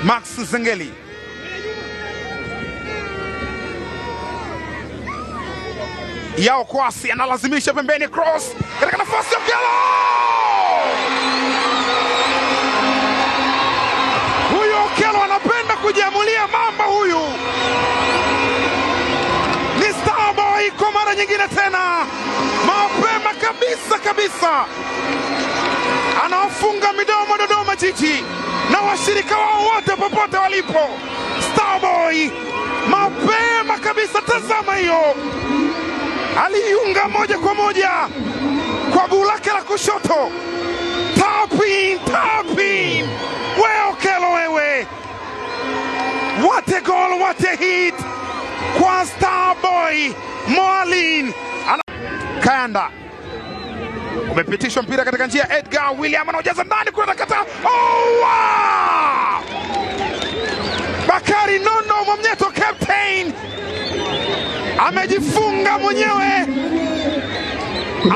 Max Zengeli. Yao Kwasi analazimisha pembeni, cross katika nafasi ya Okello. Huyu Okello anapenda kujiamulia mamba huyu. Ni Starboy kwa mara nyingine tena. Mapema kabisa. Anawafunga midomo Dodoma Jiji na washirika wao wote popote walipo. Starboy mapema kabisa, tazama hiyo. Aliunga moja kwa moja kwa guu lake la kushoto. Tapin. Wewe Okello wewe. What a goal, what a hit kwa Starboy Moalin. Kayanda. Umepitishwa mpira katika njia, Edgar William anaojaza ndani kuna kata. Oh, wow! Bakari Nondo Mwamnyeto captain amejifunga mwenyewe.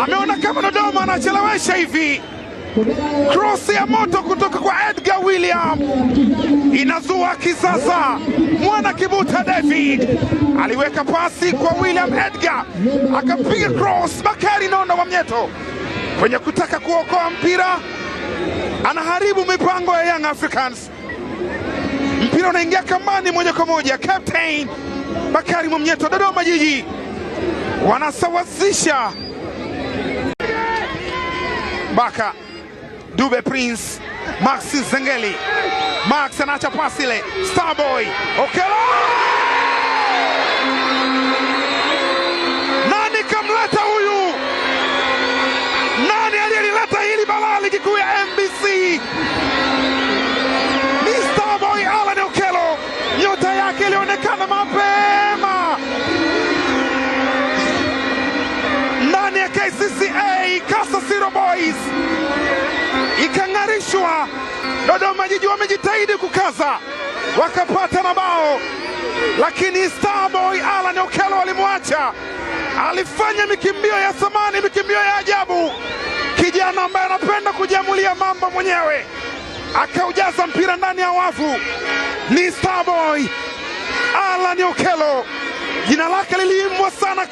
Ameona kama Dodoma anachelewesha hivi. Cross ya moto kutoka kwa Edgar William inazua kisasa. Mwana Kibuta David aliweka pasi kwa William Edgar, akapiga cross. Bakari Nondo Mwamnyeto kwenye kutaka kuokoa mpira anaharibu mipango ya Young Africans. Mpira unaingia kambani moja kwa moja. Captain Bakari Mwamnyeto, Dodoma Jiji wanasawazisha. Baka Dube Prince, Max Zengeli. Max anaacha pasi ile. Starboy Okello. Nani kamleta huyu? Nani aliyeleta hili balaa ligi kuu ya NBC? Ni Starboy Alan Okello. Nyota yake ilionekana mapema ndani ya KCCA Kasa Siro Boys, ikang'arishwa. Dodoma Jiji wamejitahidi kukaza, wakapata mabao, lakini Starboy Alan Okello alimwacha. Alifanya mikimbio ya thamani, mikimbio ya ajabu. Kijana ambaye anapenda kujiamulia mambo mwenyewe, akaujaza mpira ndani ya wavu. Ni Starboy Alan Okello, jina lake liliimbwa sana.